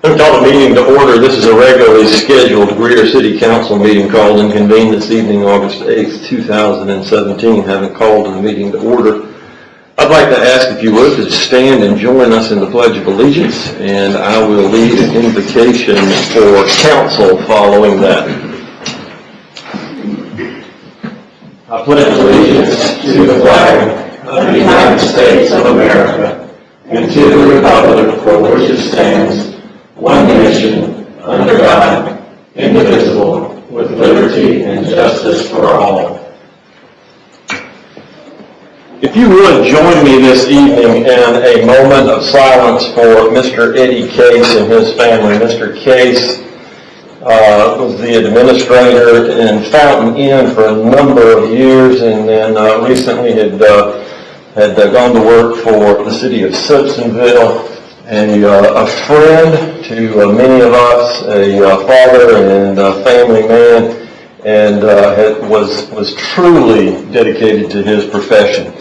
I'm going to call the meeting to order. This is a regularly scheduled Greer City Council meeting called and convened this evening, August 8th, 2017. Having called the meeting to order, I'd like to ask if you would to stand and join us in the Pledge of Allegiance, and I will lead an invocation for council following that. I pledge allegiance to the flag of the United States of America and to the republic for which it stands, one nation, under God, indivisible, with liberty and justice for all. If you would join me this evening in a moment of silence for Mr. Eddie Case and his family. Mr. Case was the administrator in Fountain Inn for a number of years, and then recently had gone to work for the city of Simpsonville. A friend to many of us, a father and a family man, and was truly dedicated to his profession.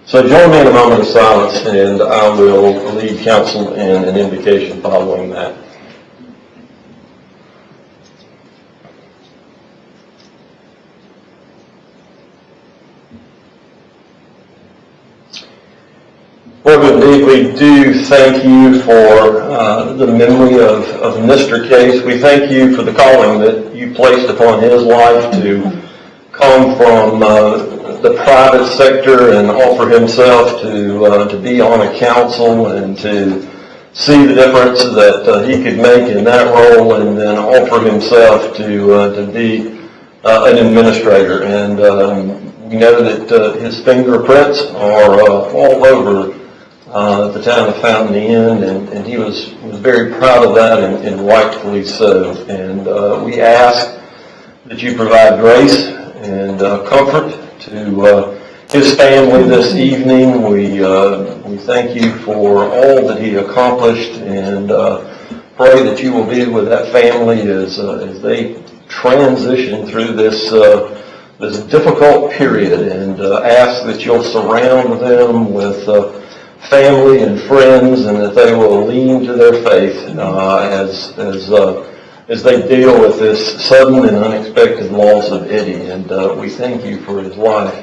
So join me in a moment of silence, and I will lead council in an invocation following that. Lord, indeed, we do thank you for the memory of Mr. Case. We thank you for the calling that you placed upon his life to come from the private sector and offer himself to be on a council and to see the difference that he could make in that role, and then offer himself to be an administrator. And we know that his fingerprints are all over the town of Fountain Inn, and he was very proud of that, and rightfully so. And we ask that you provide grace and comfort to his family this evening. We thank you for all that he accomplished, and pray that you will be with that family as they transition through this difficult period, and ask that you'll surround them with family and friends, and that they will lean to their faith as they deal with this sudden and unexpected loss of Eddie. And we thank you for his life.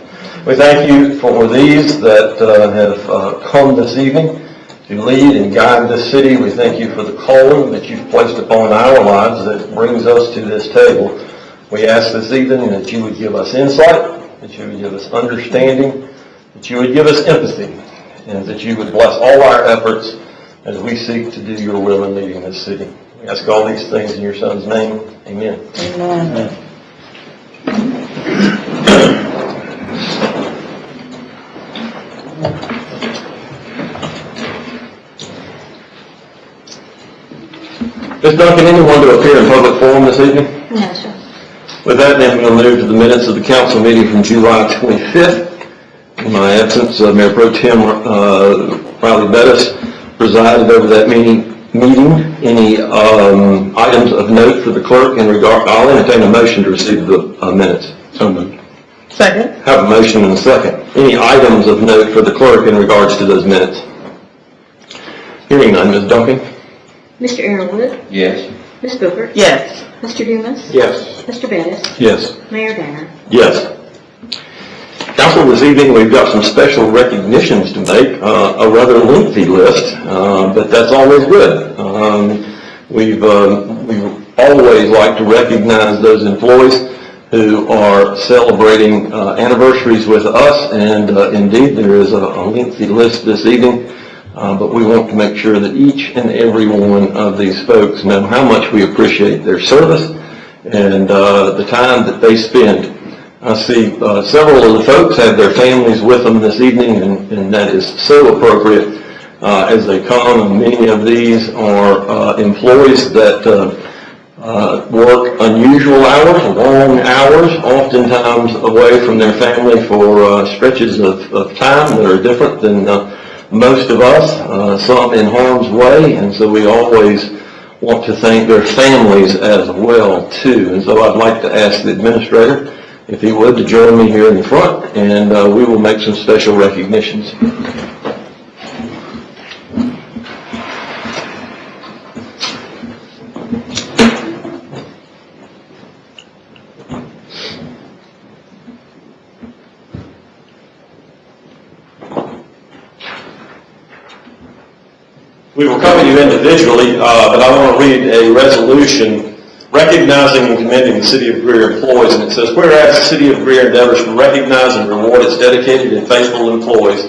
We thank you for these that have come this evening to lead and guide this city. We thank you for the calling that you've placed upon our lives that brings us to this table. We ask this evening that you would give us insight, that you would give us understanding, that you would give us empathy, and that you would bless all our efforts as we seek to do your will in leading this city. We ask all these things in your Son's name. Amen. Amen. Ms. Duncan, anyone to appear in public forum this evening? No, sir. With that, then we'll move to the minutes of the council meeting from July 25th. In my absence, Mayor Pro Tem Riley Bettis presided over that meeting. Any items of note for the clerk in regard? I'll entertain a motion to receive the minutes. So moved. Second. Have a motion and a second. Any items of note for the clerk in regards to those minutes? Hearing none. Ms. Duncan? Mr. Arrowwood? Yes. Ms. Booker? Yes. Mr. Dumas? Yes. Mr. Bettis? Yes. Mayor Danner? Yes. Council, this evening we've got some special recognitions to make, a rather lengthy list, but that's always good. We've always like to recognize those employees who are celebrating anniversaries with us, and indeed there is a lengthy list this evening, but we want to make sure that each and every one of these folks know how much we appreciate their service and the time that they spend. I see several of the folks have their families with them this evening, and that is so appropriate as they come. And many of these are employees that work unusual hours, long hours, oftentimes away from their family for stretches of time that are different than most of us, some in harm's way, and so we always want to thank their families as well too. And so I'd like to ask the administrator, if he would, to join me here in the front, and we will make some special recognitions. We will cover you individually, but I want to read a resolution recognizing and commending the City of Greer employees, and it says, whereas the City of Greer endeavors to recognize and reward its dedicated and faithful employees,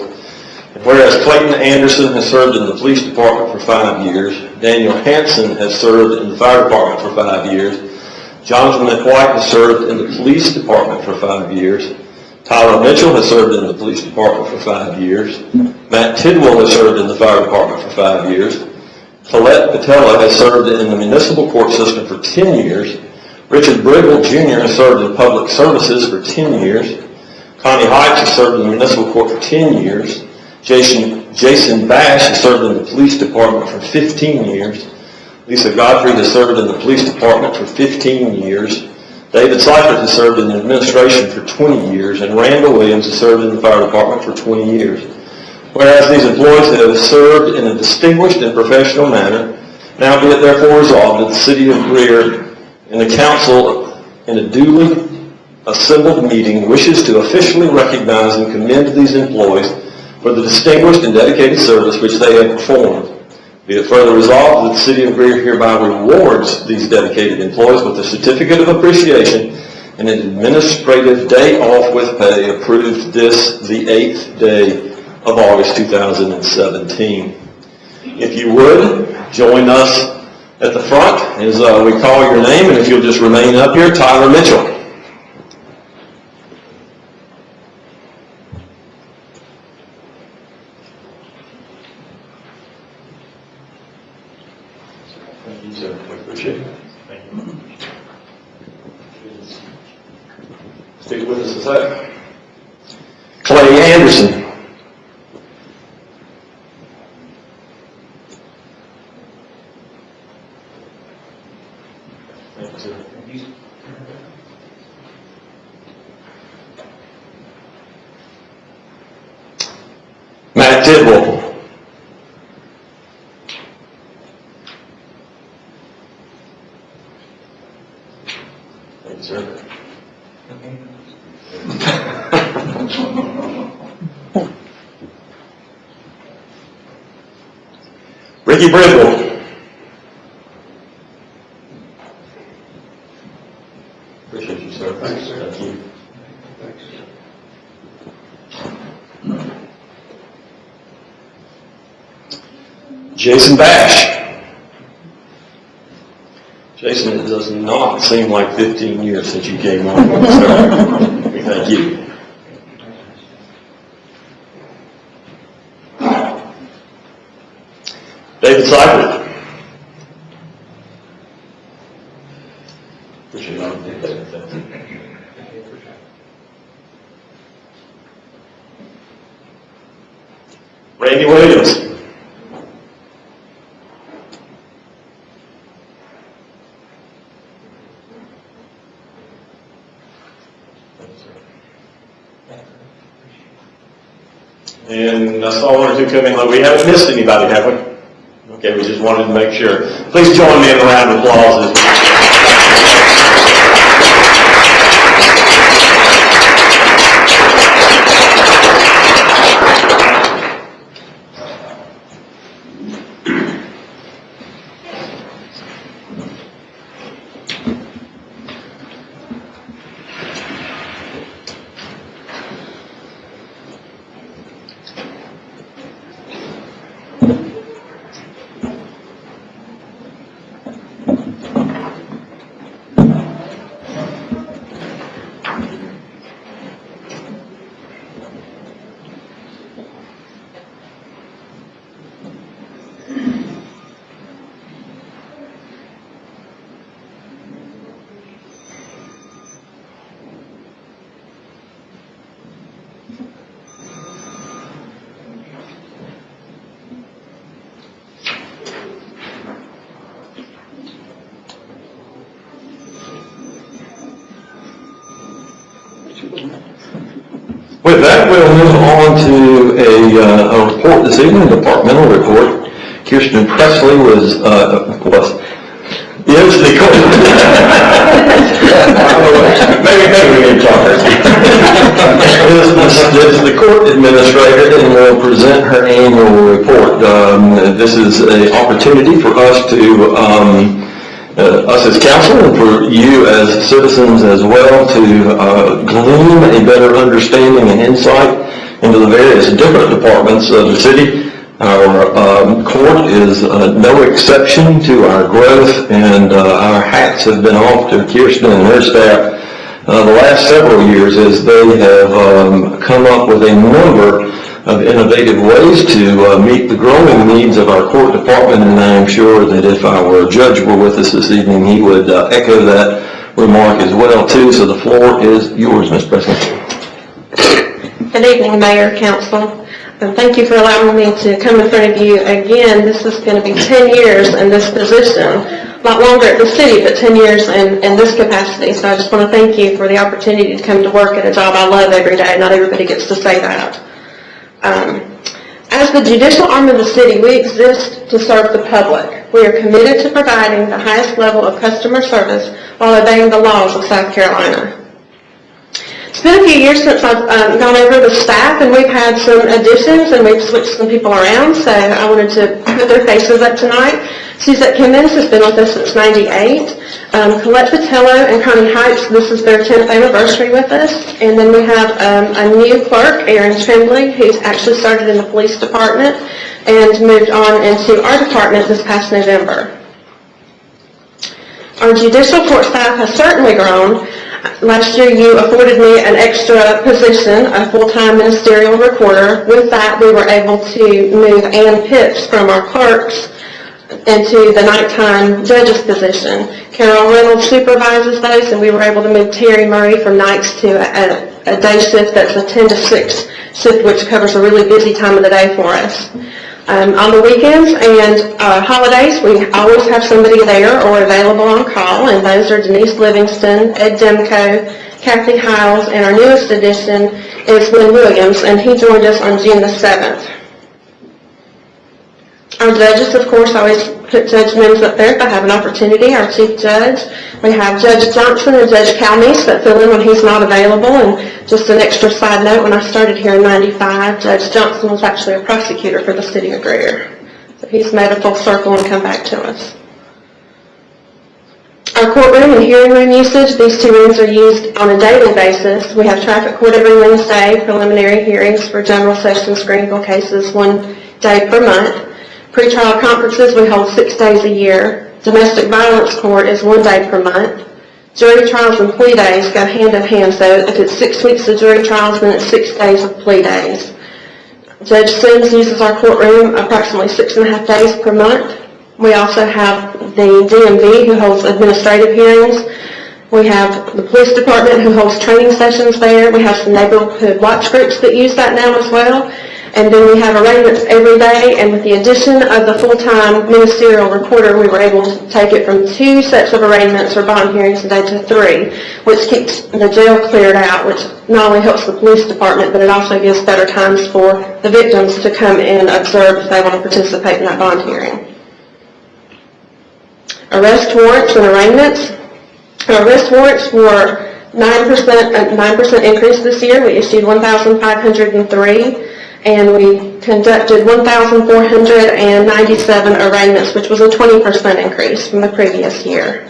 and whereas Clayton Anderson has served in the Police Department for 5 years, Daniel Hanson has served in the Fire Department for 5 years, Jonathan McWhite has served in the Police Department for 5 years, Tyler Mitchell has served in the Police Department for 5 years, Matt Tidwell has served in the Fire Department for 5 years, Colette Patella has served in the Municipal Court System for 10 years, Richard Briggle Jr. has served in Public Services for 10 years, Connie Heights has served in the Municipal Court for 10 years, Jason Bash has served in the Police Department for 15 years, Lisa Godfrey has served in the Police Department for 15 years, David Seifert has served in the administration for 20 years, and Randall Williams has served in the Fire Department for 20 years. Whereas these employees have served in a distinguished and professional manner, now be it therefore resolved that the City of Greer and the Council in a duly assembled meeting wishes to officially recognize and commend these employees for the distinguished and dedicated service which they have performed. Be it further resolved that the City of Greer hereby rewards these dedicated employees with a certificate of appreciation and an administrative day off with pay approved this, the 8th day of August 2017. If you would, join us at the front as we call your name, and if you'll just remain up here, Tyler Mitchell. Thank you, sir. We appreciate it. Thank you. Stay with us a sec. Clay Anderson. Thank you, sir. Matt Tidwell. Thank you, sir. Ricky Bridwell. Appreciate you, sir. Thanks, sir. Thank you. Jason Bash. Jason, it does not seem like 15 years since you came on, sir. We thank you. David Seifert. Appreciate it. Randy Williams. And I saw one or two come in. We haven't missed anybody, have we? Okay, we just wanted to make sure. Please join me in a round of applause. With that, we'll move on to a report this evening, a departmental report. Kirsten Presley was Is the court... maybe we need to talk her. Is the court administrator and will present her annual report. This is an opportunity for us to, us as council and for you as citizens as well to glean a better understanding and insight into the various different departments of the city. Our court is no exception to our growth, and our hats have been off to Kirsten and her staff the last several years as they have come up with a number of innovative ways to meet the growing needs of our court department, and I am sure that if our judge were with us this evening, he would echo that remark as well, too. So the floor is yours, Ms. President. Good evening, Mayor, Council. And thank you for allowing me to come in front of you again. This is going to be 10 years in this position. A lot longer at the city, but 10 years in this capacity. So I just want to thank you for the opportunity to come to work at a job I love every day. Not everybody gets to say that. As the judicial arm of the city, we exist to serve the public. We are committed to providing the highest level of customer service while obeying the laws of South Carolina. It's been a few years since I've gone over the staff, and we've had some additions, and we've switched some people around, so I wanted to put their faces up tonight. Suzette Kimmons has been with us since '98. Colette Patello and Connie Heights, this is their 10th anniversary with us. And then we have a new clerk, Erin Tremblay, who's actually started in the police department and moved on into our department this past November. Our judicial court staff has certainly grown. Last year you afforded me an extra position, a full-time ministerial recorder. With that, we were able to move Ann Pitts from our clerks into the nighttime judge's position. Carol Reynolds supervises those, and we were able to move Terry Murray from nights to a day shift that's a 10 to 6 shift, which covers a really busy time of the day for us. On the weekends and holidays, we always have somebody there or available on call, and those are Denise Livingston, Ed Demko, Kathy Hiles, and our newest addition is Lynn Williams, and he joined us on June the 7th. Our judges, of course, always put Judge Mims up there if I have an opportunity, our chief judge. We have Judge Johnson and Judge Calmeese that fill in when he's not available. And just an extra side note, when I started here in '95, Judge Johnson was actually a prosecutor for the city of Greer. So he's made a full circle and come back to us. Our courtroom and hearing room usage, these two rooms are used on a daily basis. We have traffic court every Wednesday, preliminary hearings for general sessions, Greenville cases 1 day per month. Pre-trial conferences we hold 6 days a year. Domestic violence court is 1 day per month. Jury trials and plea days go hand in hand, so if it's 6 weeks of jury trials, then it's 6 days of plea days. Judge Sims uses our courtroom approximately 6.5 days per month. We also have the DMV who holds administrative hearings. We have the police department who holds training sessions there. We have some neighborhood watch groups that use that now as well. And then we have arraignments every day, and with the addition of the full-time ministerial recorder, we were able to take it from 2 sets of arraignments or bond hearings a day to 3, which keeps the jail cleared out, which not only helps the police department, but it also gives better times for the victims to come and observe if they want to participate in that bond hearing. Arrest warrants and arraignments. Our arrest warrants were 9% increase this year. We issued 1,503. And we conducted 1,497 arraignments, which was a 20% increase from the previous year.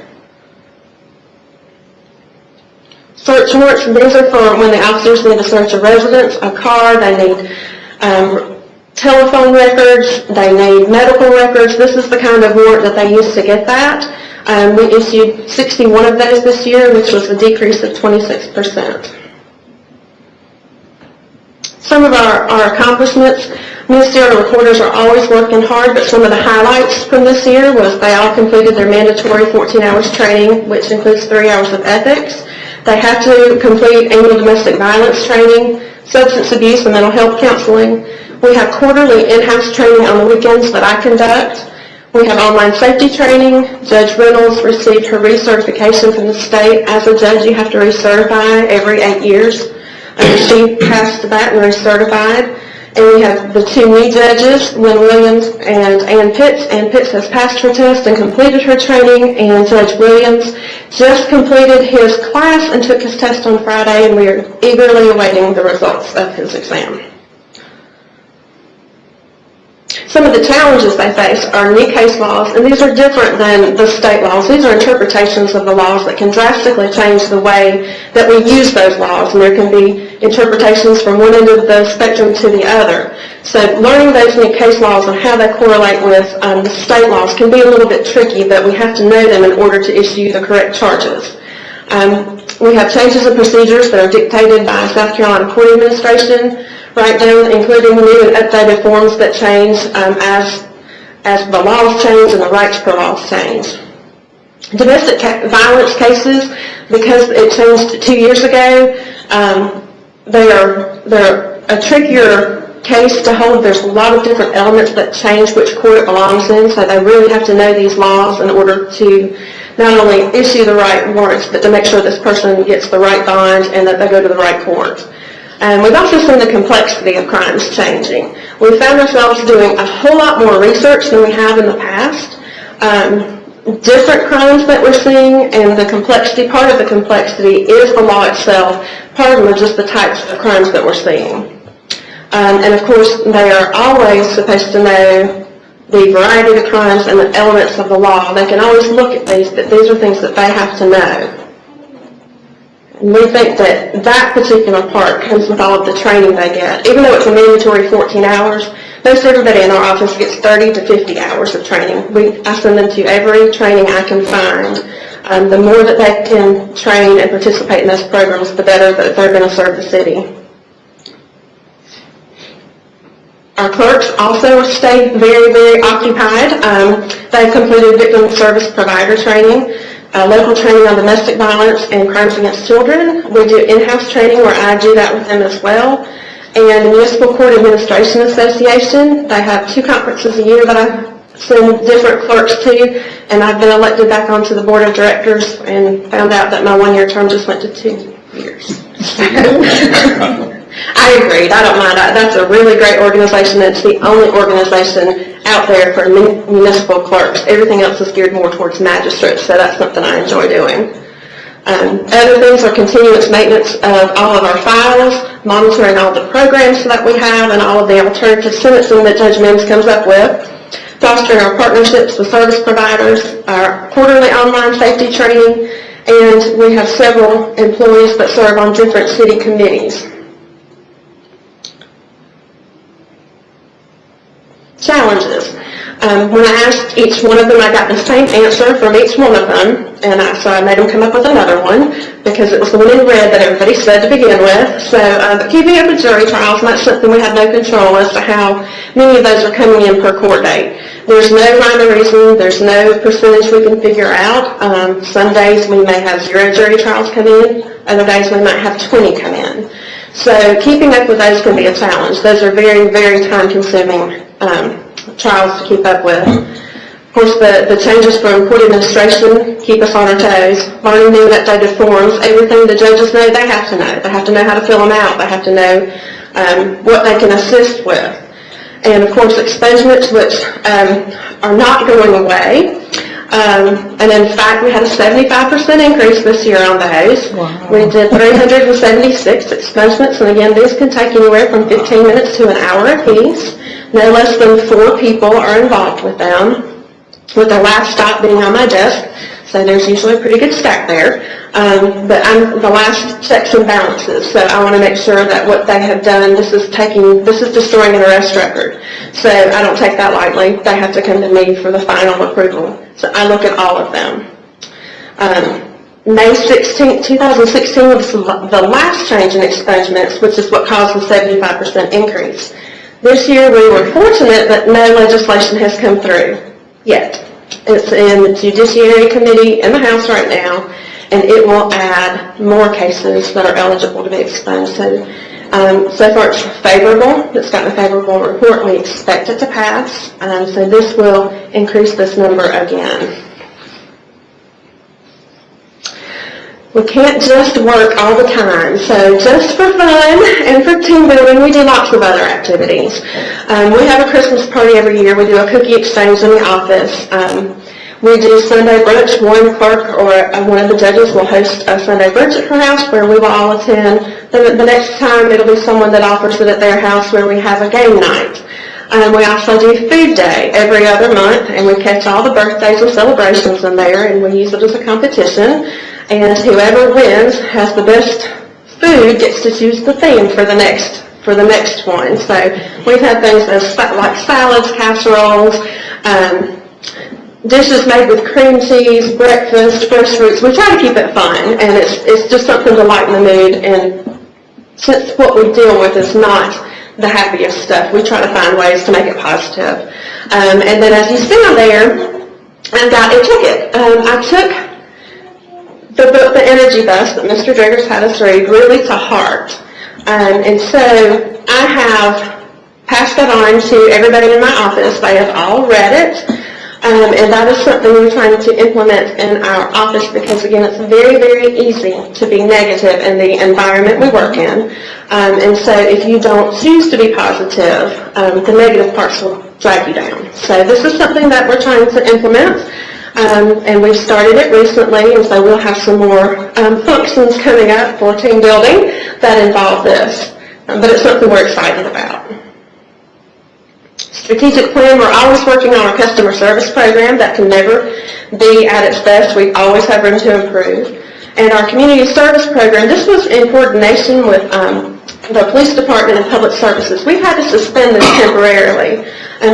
Search warrants, these are for when the officers need to search a residence, a car, they need telephone records, they need medical records. This is the kind of warrant that they use to get that. We issued 61 of those this year, which was a decrease of 26%. Some of our accomplishments, ministerial recorders are always working hard, but some of the highlights from this year was they all completed their mandatory 14 hours training, which includes 3 hours of ethics. They have to complete annual domestic violence training, substance abuse and mental health counseling. We have quarterly in-house training on the weekends that I conduct. We have online safety training. Judge Reynolds received her recertification from the state. As a judge, you have to recertify every 8 years. She passed that and recertified. And we have the two new judges, Lynn Williams and Ann Pitts. Ann Pitts has passed her test and completed her training, and Judge Williams just completed his class and took his test on Friday, and we are eagerly awaiting the results of his exam. Some of the challenges they face are new case laws, and these are different than the state laws. These are interpretations of the laws that can drastically change the way that we use those laws, and there can be interpretations from one end of the spectrum to the other. So learning those new case laws and how they correlate with the state laws can be a little bit tricky, but we have to know them in order to issue the correct charges. We have changes of procedures that are dictated by South Carolina Court Administration, right down including the new and updated forms that change as the laws change and the rights per laws change. Domestic violence cases, because it changed 2 years ago, they're a trickier case to hold. There's a lot of different elements that change which court it belongs in, so they really have to know these laws in order to not only issue the right warrants, but to make sure this person gets the right bond and that they go to the right court. We've also seen the complexity of crimes changing. We found ourselves doing a whole lot more research than we have in the past. Different crimes that we're seeing, and the complexity, part of the complexity is the law itself. Part of them are just the types of crimes that we're seeing. And of course, they are always supposed to know the variety of the crimes and the elements of the law. They can always look at these, but these are things that they have to know. And we think that that particular part comes with all of the training they get. Even though it's a mandatory 14 hours, most everybody in our office gets 30 to 50 hours of training. I send them to every training I can find. The more that they can train and participate in those programs, the better that they're going to serve the city. Our clerks also stay very, very occupied. They've completed victim service provider training, local training on domestic violence and crimes against children. We do in-house training where I do that with them as well. And the Municipal Court Administration Association, they have 2 conferences a year that I send different clerks to, and I've been elected back onto the board of directors and found out that my 1-year term just went to 2 years. I agreed. I don't mind. That's a really great organization. It's the only organization out there for municipal clerks. Everything else is geared more towards magistrates, so that's something I enjoy doing. Other things are continuous maintenance of all of our files, monitoring all the programs that we have and all of the alternative sentencing that Judge Mims comes up with, fostering our partnerships with service providers, our quarterly online safety training, and we have several employees that serve on different city committees. Challenges. When I asked each one of them, I got the same answer from each one of them, and so I made them come up with another one, because it was the one in red that everybody said to begin with. So keeping up with jury trials, and that's something we have no control as to how many of those are coming in per court date. There's no rhyme or reason, there's no percentage we can figure out. Some days we may have 0 jury trials come in, other days we might have 20 come in. So keeping up with those can be a challenge. Those are very, very time-consuming trials to keep up with. Of course, the changes from court administration keep us on our toes. Learning new and updated forms, everything the judges know, they have to know. They have to know how to fill them out. They have to know what they can assist with. And of course, expungements, which are not going away. And in fact, we had a 75% increase this year on those. Wow. We did 376 expungements, and again, these can take anywhere from 15 minutes to an hour apiece. No less than 4 people are involved with them, with the last stop being on my desk, so there's usually a pretty good stack there. But I'm the last checks and balances, so I want to make sure that what they have done, this is destroying an arrest record. So I don't take that lightly. They have to come to me for the final approval. So I look at all of them. May 16, 2016 was the last change in expungements, which is what caused the 75% increase. This year we were fortunate that no legislation has come through yet. It's in the Judiciary Committee in the House right now, and it will add more cases that are eligible to be expunged. So far it's favorable. It's gotten a favorable report. We expect it to pass. So this will increase this number again. We can't just work all the time, so just for fun and for team building, we do lots of other activities. We have a Christmas party every year. We do a cookie exchange in the office. We do Sunday brunch. One clerk or one of the judges will host a Sunday brunch at her house where we will all attend. Then the next time it'll be someone that offers it at their house where we have a game night. We also do food day every other month, and we catch all the birthdays and celebrations in there, and we use it as a competition. And whoever wins has the best food gets to choose the theme for the next one. So we've had things like salads, casseroles, dishes made with cream cheese, breakfast, fresh fruits. We try to keep it fun, and it's just something to lighten the mood. And since what we deal with is not the happiest stuff, we try to find ways to make it positive. And then as you see on there, I've got a ticket. I took the book, The Energy Bus, that Mr. Drager's had us read, really to heart. And so I have passed that on to everybody in my office. They have all read it. And that is something we're trying to implement in our office because, again, it's very, very easy to be negative in the environment we work in. And so if you don't choose to be positive, the negative parts will drag you down. So this is something that we're trying to implement. And we've started it recently, and so we'll have some more functions coming up for team building that involve this. But it's something we're excited about. Strategic plan, we're always working on our customer service program. That can never be at its best. We always have room to improve. And our community service program, this was in coordination with the police department and public services. We've had to suspend this temporarily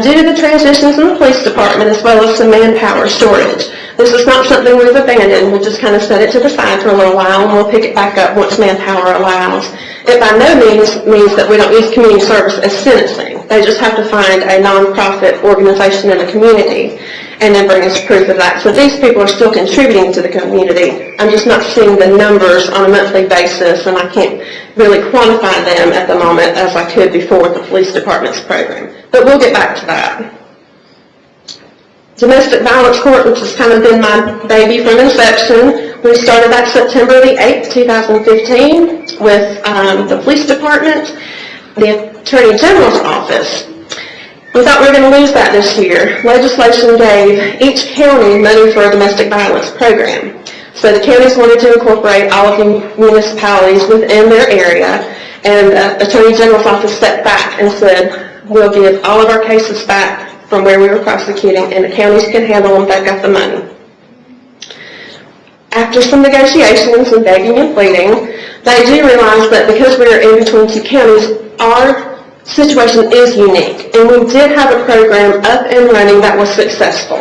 due to the transitions in the police department as well as some manpower shortage. This is not something we've abandoned. We just kind of set it to the side for a little while, and we'll pick it back up once manpower allows. It by no means that we don't use community service as sentencing. They just have to find a nonprofit organization in the community and then bring us proof of that. So these people are still contributing to the community. I'm just not seeing the numbers on a monthly basis, and I can't really quantify them at the moment as I could before with the police department's program. But we'll get back to that. Domestic violence court, which has kind of been my baby from inception. We started that September the 8th, 2015 with the police department, the Attorney General's office. We thought we were going to lose that this year. Legislation gave each county money for a domestic violence program. So the counties wanted to incorporate all of the municipalities within their area, and the Attorney General's office stepped back and said, we'll give all of our cases back from where we were prosecuting, and the counties can handle them, they've got the money. After some negotiations and begging and pleading, they do realize that because we are in between two counties, our situation is unique, and we did have a program up and running that was successful.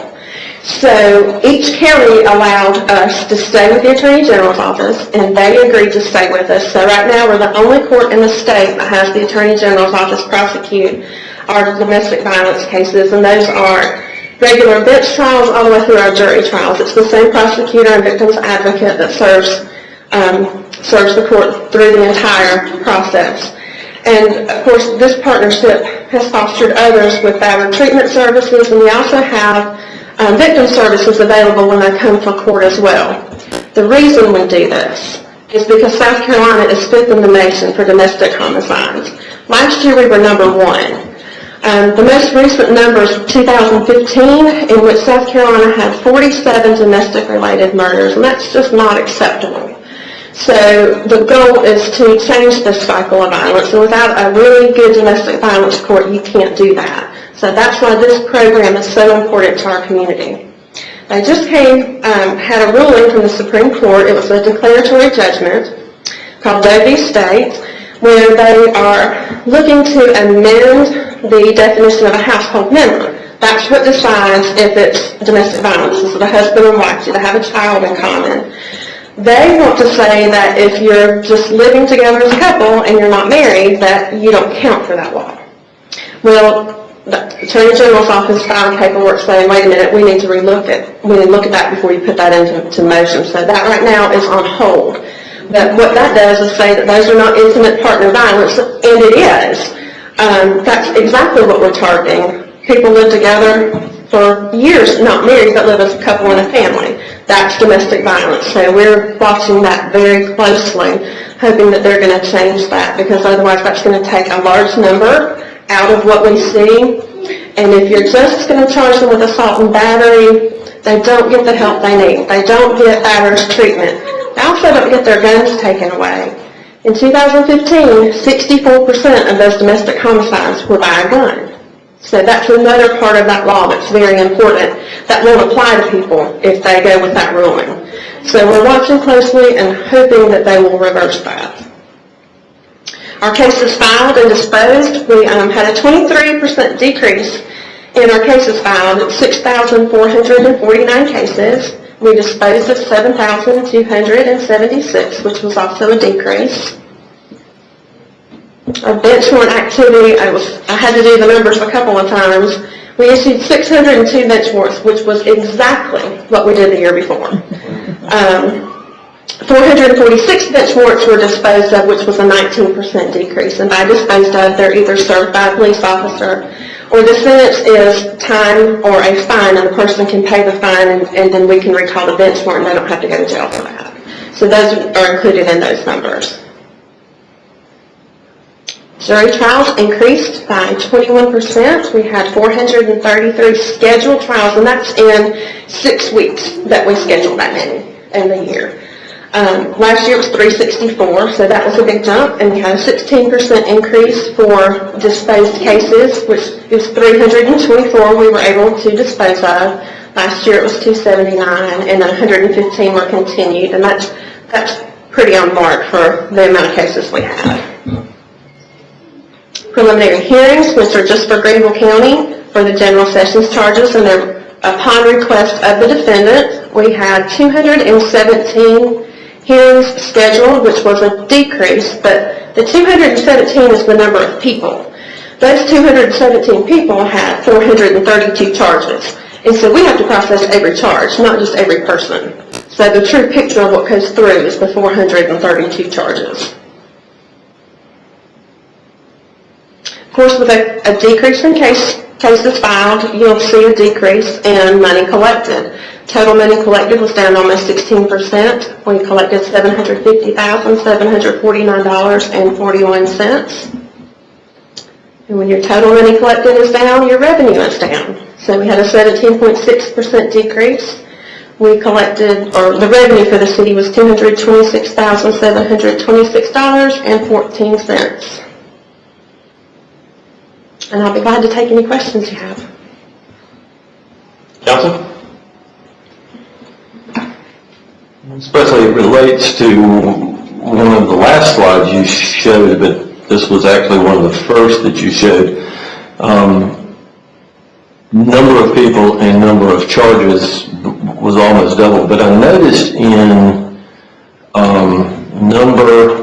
So each county allowed us to stay with the Attorney General's office, and they agreed to stay with us. So right now we're the only court in the state that has the Attorney General's office prosecute our domestic violence cases, and those are regular bench trials all the way through our jury trials. It's the same prosecutor and victim's advocate that serves the court through the entire process. And of course, this partnership has fostered others with battered treatment services, and we also have victim services available when they come for court as well. The reason we do this is because South Carolina is 5th in the nation for domestic homicides. Last year we were number 1. The most recent numbers, 2015, in which South Carolina had 47 domestic-related murders, and that's just not acceptable. So the goal is to change this cycle of violence, and without a really good domestic violence court, you can't do that. So that's why this program is so important to our community. They just had a ruling from the Supreme Court. It was a declaratory judgment called Doe v. State, where they are looking to amend the definition of a household member. That's what decides if it's domestic violence. This is a husband and wife, do they have a child in common? They want to say that if you're just living together as a couple and you're not married, that you don't count for that law. Well, the Attorney General's office filed paperwork saying, wait a minute, we need to look at that before you put that into motion. So that right now is on hold. But what that does is say that those are not intimate partner violence, and it is. That's exactly what we're targeting. People live together for years, not married, but live as a couple in a family. That's domestic violence. So we're watching that very closely, hoping that they're going to change that, because otherwise that's going to take a large number out of what we see. And if you're just going to charge them with assault and battery, they don't get the help they need. They don't get adverse treatment. They also don't get their guns taken away. In 2015, 64% of those domestic homicides were by a gun. So that's another part of that law that's very important that won't apply to people if they go with that ruling. So we're watching closely and hoping that they will reverse that. Our cases filed and disposed, we had a 23% decrease in our cases filed, 6,449 cases. We disposed of 7,276, which was also a decrease. Our bench warrant activity, I had to do the numbers a couple of times. We issued 602 bench warrants, which was exactly what we did the year before. 446 bench warrants were disposed of, which was a 19% decrease. And by disposed of, they're either served by a police officer, or the sentence is time or a fine, and the person can pay the fine, and then we can recall the bench warrant, and they don't have to go to jail for that. So those are included in those numbers. Jury trials increased by 21%. We had 433 scheduled trials, and that's in 6 weeks that we scheduled that many in the year. Last year it was 364, so that was a big jump, and we had a 16% increase for disposed cases, which is 324 we were able to dispose of. Last year it was 279, and then 115 were continued, and that's pretty on mark for the amount of cases we had. Preliminary hearings, which are just for Greenville County for the general sessions charges, and they're upon request of the defendant. We had 217 hearings scheduled, which was a decrease, but the 217 is the number of people. Those 217 people had 432 charges. And so we have to process every charge, not just every person. So the true picture of what goes through is the 432 charges. Of course, with a decrease in cases filed, you'll see a decrease in money collected. Total money collected was down almost 16%. We collected $750,749.41. And when your total money collected is down, your revenue is down. So we had a 17.6% decrease. We collected, or the revenue for the city was $226,726.14. And I'll be glad to take any questions you have. Council? Especially it relates to one of the last slides you showed, but this was actually one of the first that you showed. Number of people and number of charges was almost double, but I noticed in number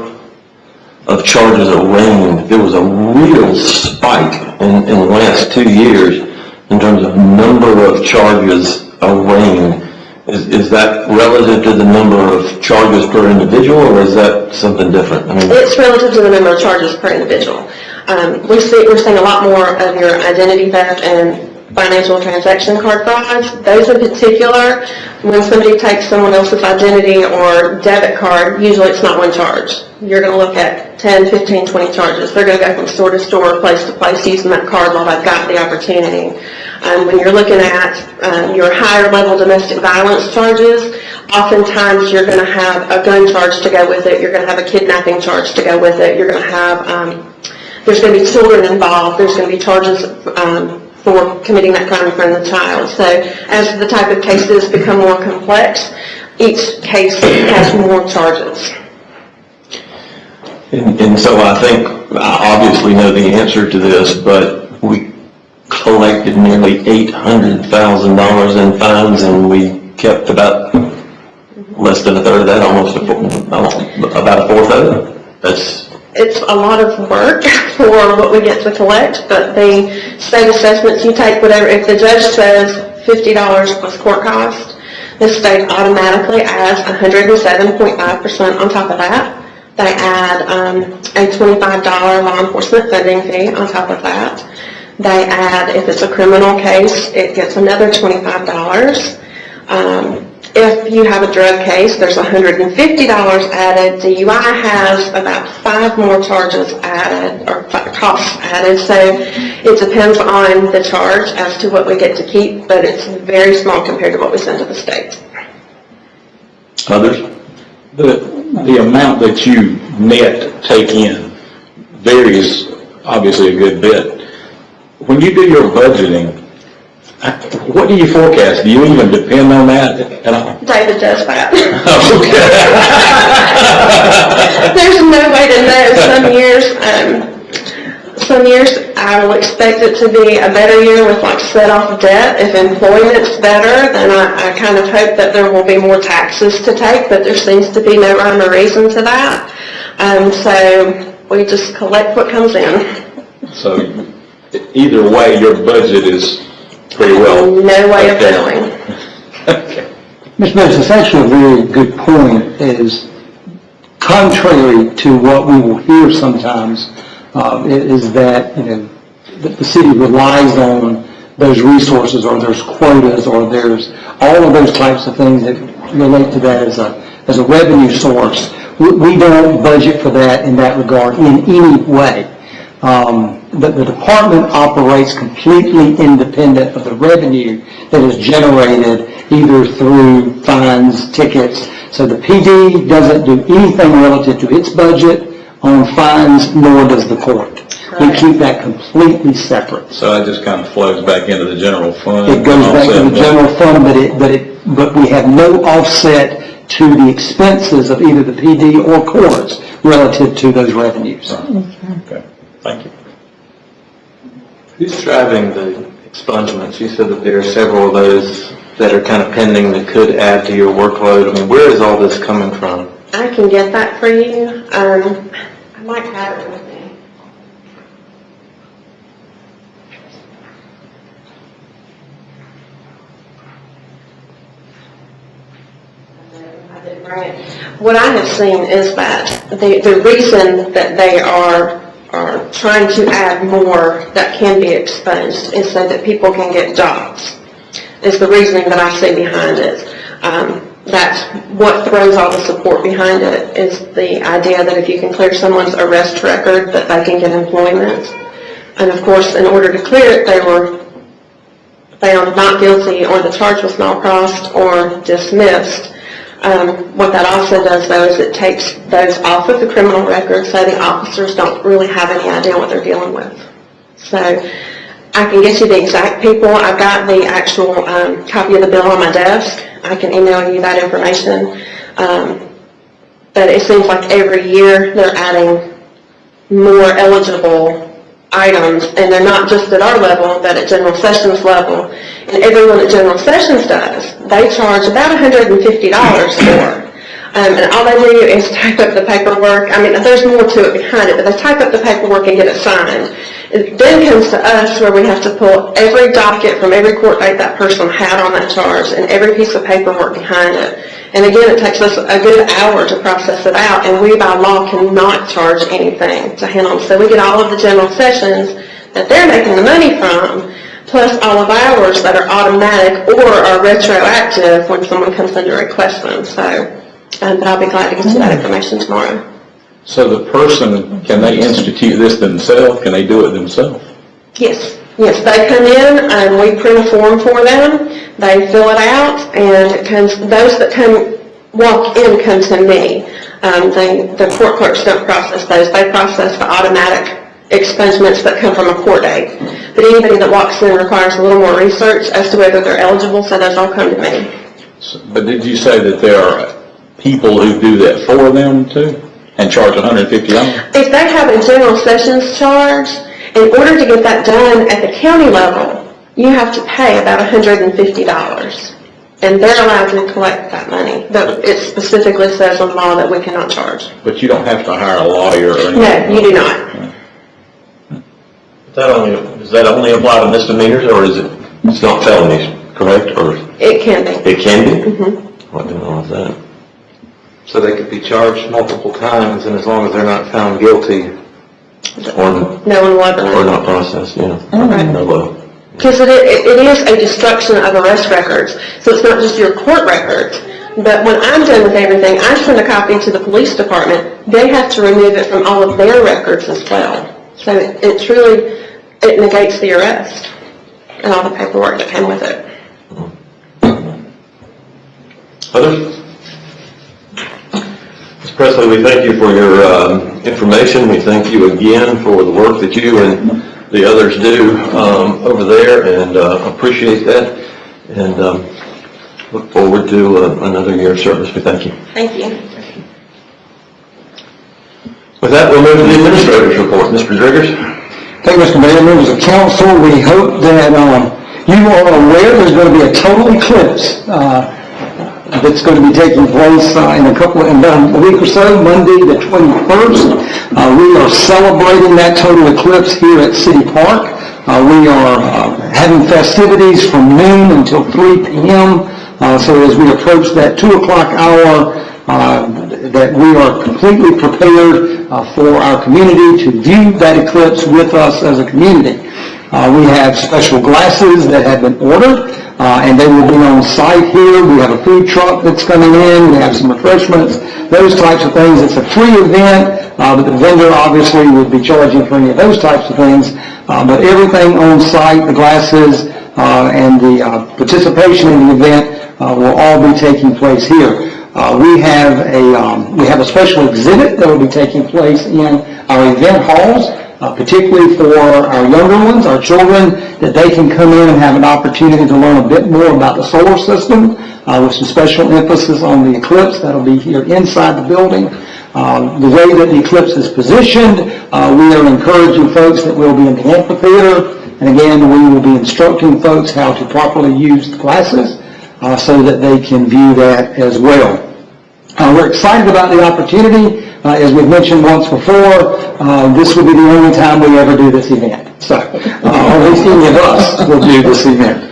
of charges arraigned, there was a real spike in the last 2 years in terms of number of charges arraigned. Is that relative to the number of charges per individual, or is that something different? I mean, it's relative to the number of charges per individual. We're seeing a lot more of your identity theft and financial transaction card frauds. Those in particular, when somebody takes someone else's identity or debit card, usually it's not one charge. You're going to look at 10, 15, 20 charges. They're going to go from store to store, place to place, using that card while they've got the opportunity. When you're looking at your higher level domestic violence charges, oftentimes you're going to have a gun charge to go with it. You're going to have a kidnapping charge to go with it. You're going to have, there's going to be children involved. There's going to be charges for committing that crime in front of the child. So as the type of cases become more complex, each case has more charges. and so I think, I obviously know the answer to this, but we collected nearly $800,000 in fines, and we kept about less than a third of that, about a fourth of it. It's a lot of work for what we get to collect, but the state assessments, you take whatever, if the judge says $50 plus court cost, the state automatically adds 107.5% on top of that. They add a $25 law enforcement funding fee on top of that. They add, if it's a criminal case, it gets another $25. If you have a drug case, there's $150 added. DUI has about 5 more charges added, or costs added, so it depends on the charge as to what we get to keep, but it's very small compared to what we send to the state. Others? The amount that you net take in varies obviously a good bit. When you do your budgeting, what do you forecast? Do you even depend on that at all? David does that. Okay. There's no way to know. Some years I will expect it to be a better year with like set off debt. If employment's better, then I kind of hope that there will be more taxes to take, but there seems to be no rhyme or reason to that. So we just collect what comes in. So either way, your budget is pretty well. No way of telling. Okay. Ms. Mills, it's actually a very good point, is contrary to what we will hear sometimes, is that, the city relies on those resources, or there's quotas, or there's all of those types of things that relate to that as a revenue source. We don't budget for that in that regard in any way. The department operates completely independent of the revenue that is generated either through fines, tickets. So the PD doesn't do anything relative to its budget on fines, nor does the court. We keep that completely separate. So that just kind of flows back into the general fund? It goes back to the general fund, but we have no offset to the expenses of either the PD or courts relative to those revenues. Okay, thank you. Who's driving the expungements? You said that there are several of those that are kind of pending that could add to your workload. I mean, where is all this coming from? I can get that for you. I might have it with me. I didn't bring it. What I have seen is that the reason that they are trying to add more that can be expunged is so that people can get jobs, is the reasoning that I see behind it. That's what throws all the support behind it, is the idea that if you can clear someone's arrest record, that they can get employment. And of course, in order to clear it, they were found not guilty, or the charge was not crossed or dismissed. What that also does, though, is it takes those off of the criminal record, so the officers don't really have any idea what they're dealing with. So I can get you the exact people. I've got the actual copy of the bill on my desk. I can email you that information. But it seems like every year they're adding more eligible items, and they're not just at our level, but at General Sessions level. And everyone at General Sessions does. They charge about $150 for. And all they do is type up the paperwork. I mean, there's more to it behind it, but they type up the paperwork and get it signed. It then comes to us where we have to pull every docket from every court date that person had on that charge and every piece of paperwork behind it. And again, it takes us a good hour to process it out, and we by law cannot charge anything to handle. So we get all of the General Sessions that they're making the money from, plus all of ours that are automatic or are retroactive when someone comes in to request them. So, but I'll be glad to get you that information tomorrow. So the person, can they institute this themselves? Can they do it themselves? Yes. Yes, they come in and we print a form for them. They fill it out, and it comes, those that walk in come to me. The court clerks don't process those. They process the automatic expungements that come from a court date. But anybody that walks in requires a little more research as to whether they're eligible, so those all come to me. But did you say that there are people who do that for them too, and charge $150? If they have a General Sessions charge, in order to get that done at the county level, you have to pay about $150. And they're allowed to collect that money. But it specifically says in law that we cannot charge. But you don't have to hire a lawyer or anything? No, you do not. Does that only apply to misdemeanors, or is it's not felonies, correct? Or It can be. it can be? Mm-hmm. I didn't know that. So they could be charged multiple times, and as long as they're not found guilty, Or No one will ever know. not processed, yeah. Right. No law. Because it is a destruction of arrest records, so it's not just your court records. But when I'm done with everything, I send a copy to the police department. They have to remove it from all of their records as well. So it's really, it negates the arrest and all the paperwork that came with it. Others? Ms. Presley, we thank you for your information. We thank you again for the work that you and the others do over there, and appreciate that, and look forward to another year of service. We thank you. Thank you. With that, we'll move to the administrator's report. Mr. Driggers? Thank you, Mr. Mayor, members of council. We hope that you are aware there's going to be a total eclipse that's going to be taking place in about a week or so, Monday the 21st. We are celebrating that total eclipse here at City Park. We are having festivities from noon until 3 p.m. So as we approach that 2 o'clock hour, that we are completely prepared for our community to view that eclipse with us as a community. We have special glasses that have been ordered, and they will be on site here. We have a food truck that's coming in. We have some refreshments, those types of things. It's a free event, but the vendor obviously would be charging for any of those types of things. But everything on site, the glasses, and the participation in the event will all be taking place here. We have a special exhibit that will be taking place in our event halls, particularly for our younger ones, our children, that they can come in and have an opportunity to learn a bit more about the solar system, with some special emphasis on the eclipse. That'll be here inside the building. The way that the eclipse is positioned, we are encouraging folks that we'll be in the amphitheater, and again, we will be instructing folks how to properly use the glasses so that they can view that as well. We're excited about the opportunity. As we've mentioned once before, this will be the only time we ever do this event. So, at least any of us will do this event.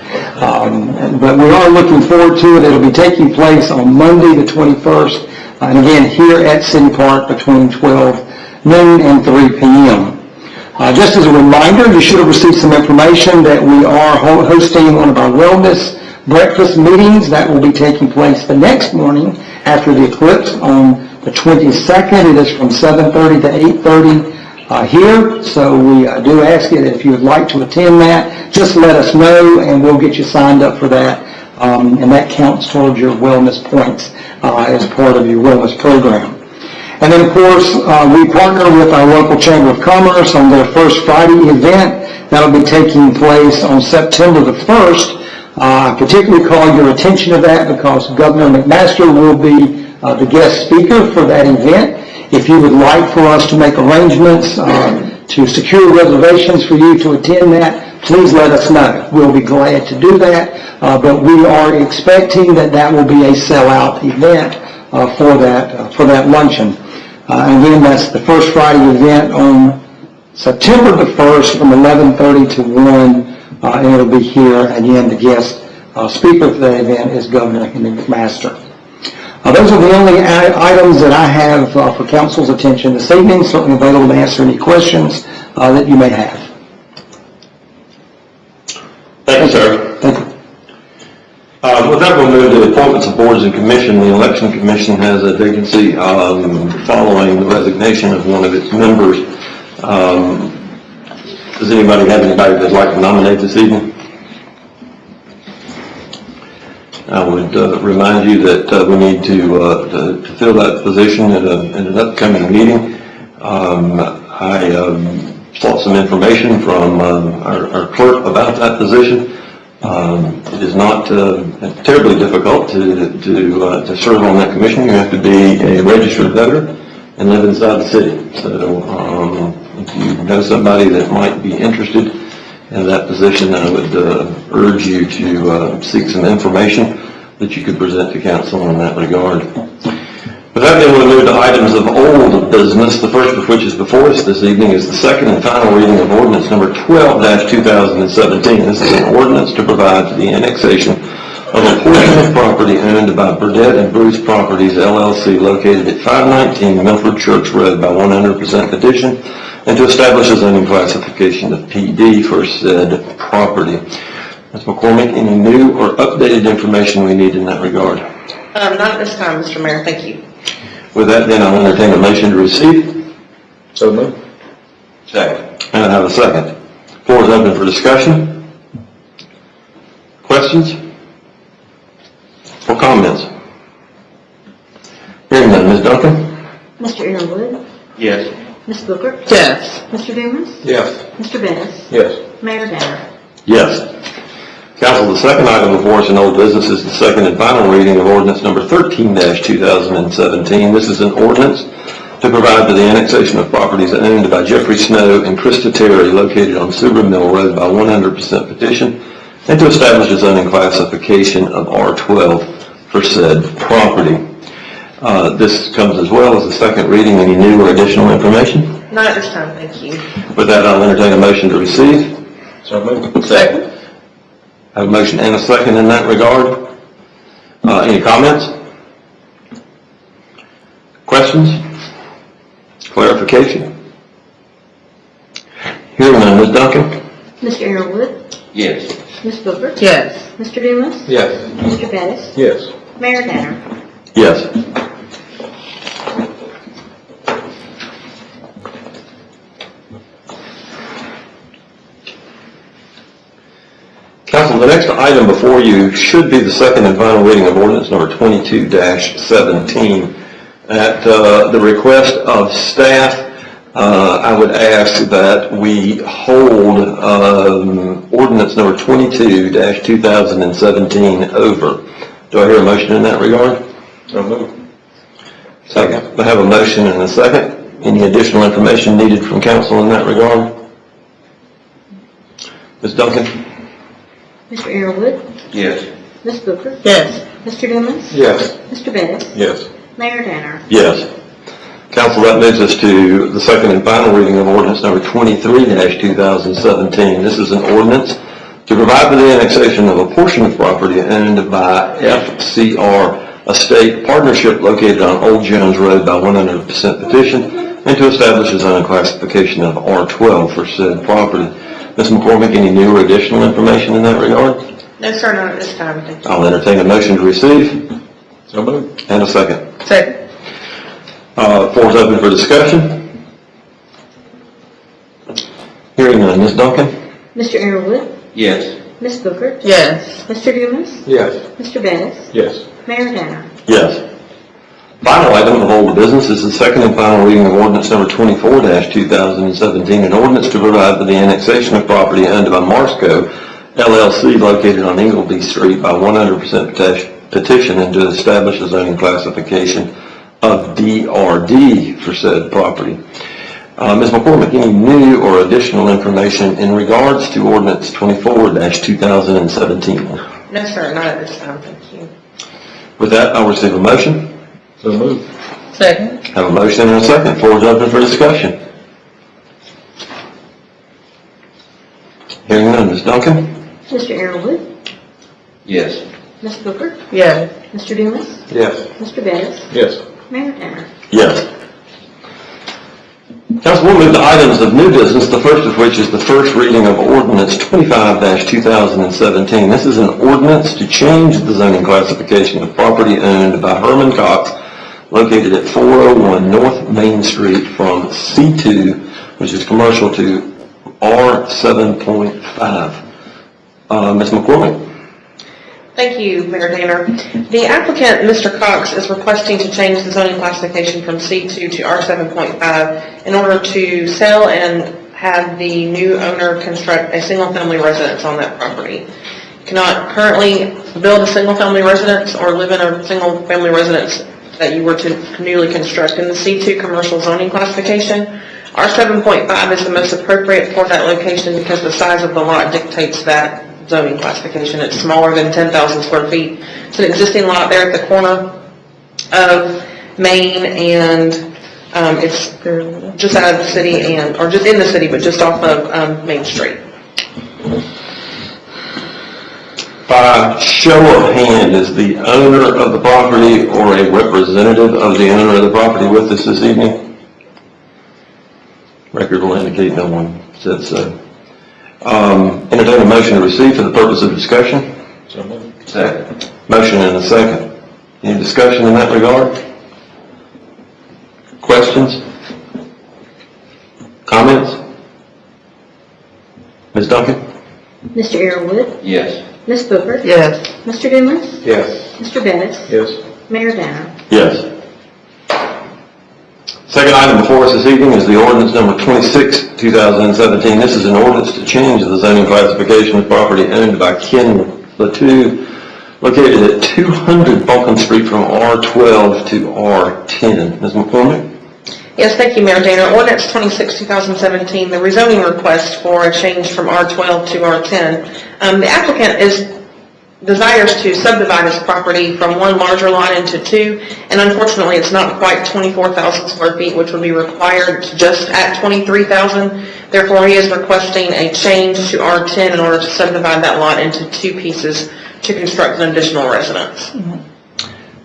But we are looking forward to it. It'll be taking place on Monday the 21st, and again here at City Park between 12 noon and 3 p.m. Just as a reminder, you should have received some information that we are hosting one of our wellness breakfast meetings that will be taking place the next morning after the eclipse on the 22nd. It is from 7:30 to 8:30 here. So we do ask you that if you would like to attend that, just let us know and we'll get you signed up for that. And that counts towards your wellness points as part of your wellness program. And then, of course, we partner with our local Chamber of Commerce on their First Friday event. That'll be taking place on September the 1st. I particularly call your attention to that because Governor McMaster will be the guest speaker for that event. If you would like for us to make arrangements to secure reservations for you to attend that, please let us know. We'll be glad to do that, but we are expecting that will be a sellout event for that luncheon. And again, that's the First Friday event on September the 1st from 11:30 to 1, and it'll be here. Again, the guest speaker for that event is Governor Henry McMaster. Those are the only items that I have for council's attention this evening. Certainly available to answer any questions that you may have. Thank you, sir. Thank you. With that, we'll move to appointments of boards and commission. The Election Commission has a vacancy following the resignation of one of its members. Does anybody have anybody that'd like to nominate this evening? I would remind you that we need to fill that position at an upcoming meeting. I sought some information from our clerk about that position. It is not terribly difficult to serve on that commission. You have to be a registered voter and live inside the city. So if you know somebody that might be interested in that position, I would urge you to seek some information that you could present to council in that regard. With that, then we'll move to items of old business. The first of which is before us this evening is the second and final reading of ordinance number 12-2017. This is an ordinance to provide for the annexation of a portion of property owned by Burdett and Bruce Properties, LLC, located at 519 Milford Church Road by 100% petition and to establish a zoning classification of PD for said property. Ms. McCormick, any new or updated information we need in that regard? Not at this time, Mr. Mayor, thank you. With that, then, I'll entertain a motion to receive. So moved. Second. And I have a second. Floor is open for discussion. Questions? Or comments? Hearing none. Ms. Duncan? Mr. Aaron Wood, Yes. Ms. Booker, Yes. Mr. Dumas, Yes. Mr. Bettis, Yes. Mayor Danner. Yes. Council, the second item before us in old business is the second and final reading of ordinance number 13-2017. This is an ordinance to provide for the annexation of properties owned by Jeffrey Snow and Krista Terry located on Suber Mill Road by 100% petition, and to establish a zoning classification of R12 for said property. This comes as well as the second reading. Any new or additional information? Not at this time, thank you. With that, I'll entertain a motion to receive. So moved. Second. I have a motion and a second in that regard. Any comments? Questions? Clarification? Hearing none. Ms. Duncan? Mr. Aaron Wood, Yes. Ms. Booker, Yes. Mr. Dumas, Yes. Mr. Bettis, Yes. Mayor Danner. Yes. Council, the next item before you should be the second and final reading of ordinance number 22-17. At the request of staff, I would ask that we hold ordinance number 22-2017 over. Do I hear a motion in that regard? So moved. Second. I have a motion and a second. Any additional information needed from council in that regard? Ms. Duncan? Mr. Aaron Wood, Yes. Ms. Booker, Yes. Mr. Dumas, Yes. Mr. Bettis, Yes. Mayor Danner. Yes. Council, that moves us to the second and final reading of ordinance number 23-2017. This is an ordinance to provide for the annexation of a portion of property owned by FCR Estate Partnership located on Old Jones Road by 100% petition, and to establish a zoning classification of R12 for said property. Ms. McCormick, any new or additional information in that regard? No, sir, not at this time, thank you. I'll entertain a motion to receive So moved. and a second. Second. Floor is open for discussion. Hearing none. Ms. Duncan? Mr. Aaron Wood, Yes. Ms. Booker, Yes. Mr. Dumas, Yes. Mr. Bettis, Yes. Mayor Danner. Yes. Final item of old business is the second and final reading of ordinance number 24-2017, an ordinance to provide for the annexation of property owned by Marsco LLC located on Ingleby Street by 100% petition, and to establish a zoning classification of DRD for said property. Ms. McCormick, any new or additional information in regards to ordinance 24-2017? No, sir, not at this time, thank you. With that, I'll receive a motion. So moved. Second. Have a motion and a second. Floor is open for discussion. Hearing none. Ms. Duncan? Mr. Aaron Wood, Yes. Ms. Booker, Yes. Mr. Dumas, Yes. Mr. Bettis, Yes. Mayor Danner. Yes. Council, we'll move to items of new business, the first of which is the first reading of ordinance 25-2017. This is an ordinance to change the zoning classification of property owned by Herman Cox located at 401 North Main Street from C2, which is commercial, to R7.5. Ms. McCormick? Thank you, Mayor Danner. The applicant, Mr. Cox, is requesting to change the zoning classification from C2 to R7.5 in order to sell and have the new owner construct a single-family residence on that property. You cannot currently build a single-family residence or live in a single-family residence that you were to newly construct in the C2 commercial zoning classification. R7.5 is the most appropriate for that location because the size of the lot dictates that zoning classification. It's smaller than 10,000 square feet. It's an existing lot there at the corner of Main, and it's just out of the city, or just in the city, but just off of Main Street. By show of hand, is the owner of the property or a representative of the owner of the property with us this evening? Record will indicate no one said so. Entertain a motion to receive for the purpose of discussion. So moved. Second. Motion and a second. Any discussion in that regard? Questions? Comments? Ms. Duncan? Mr. Arrowood, Yes. Ms. Booker, Yes. Mr. Dumas, Yes. Mr. Bettis, Yes. Mayor Danner. Yes. Second item before us this evening is the ordinance number 26, 2017. This is an ordinance to change the zoning classification of property owned by Ken Latu, located at 200 Balkan Street from R12 to R10. Ms. McCormick? Yes, thank you, Mayor Danner. Ordinance 26, 2017, the rezoning request for a change from R12 to R10. The applicant desires to subdivide his property from one larger lot into two, and unfortunately, it's not quite 24,000 square feet, which would be required just at 23,000. Therefore, he is requesting a change to R10 in order to subdivide that lot into two pieces to construct an additional residence.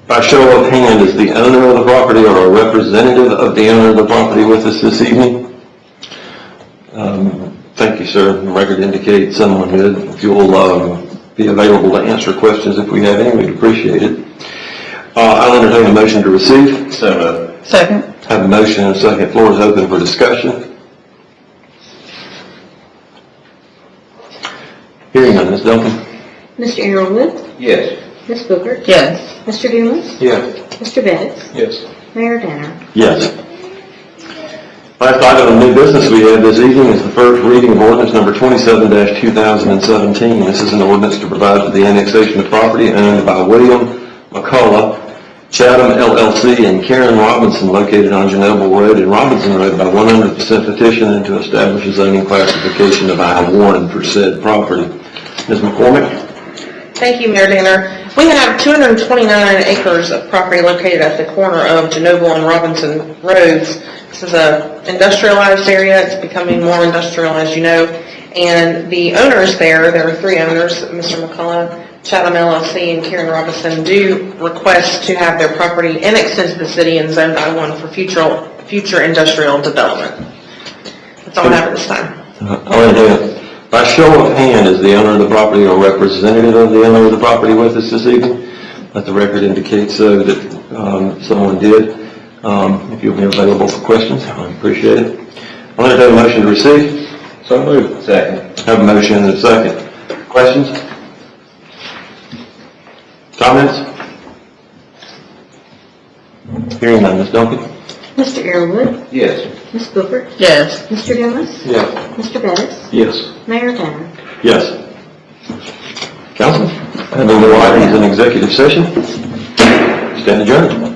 By show of hand, is the owner of the property or a representative of the owner of the property with us this evening? Thank you, sir. The record indicates someone did. If you'll be available to answer questions if we have any, we'd appreciate it. I'll entertain a motion to receive. Second. Have a motion and a second. Floor is open for discussion. Hearing none. Ms. Duncan? Mr. Arrowood, Yes. Ms. Booker, Yes. Mr. Dumas, Yes. Mr. Bettis, Yes. Mayor Danner. Yes. Last item of new business we have this evening is the first reading of ordinance number 27-2017. This is an ordinance to provide for the annexation of property owned by William McCullough, Chatham LLC, and Karen Robinson, located on Genoble Road and Robinson Road, by 100% petition and to establish a zoning classification of I-1 for said property. Ms. McCormick? Thank you, Mayor Danner. We have 229 acres of property located at the corner of Genoble and Robinson Roads. This is a industrialized area. It's becoming more industrial, as you know. And the owners there are three owners, Mr. McCullough, Chatham LLC, and Karen Robinson, do request to have their property annexed into the city and zoned I-1 for future industrial development. That's all I have at this time. I'll entertain it. By show of hand, is the owner of the property or representative of the owner of the property with us this evening? Let the record indicate so that someone did. If you'll be available for questions, I appreciate it. I'll entertain a motion to receive. So moved. Second. Have a motion and a second. Questions? Comments? Hearing none. Ms. Duncan? Mr. Arrowood, Yes. Ms. Booker, Yes. Mr. Dumas, Yes. Mr. Bettis, Yes. Mayor Danner. Yes. Council, having no items in executive session, stand adjourned.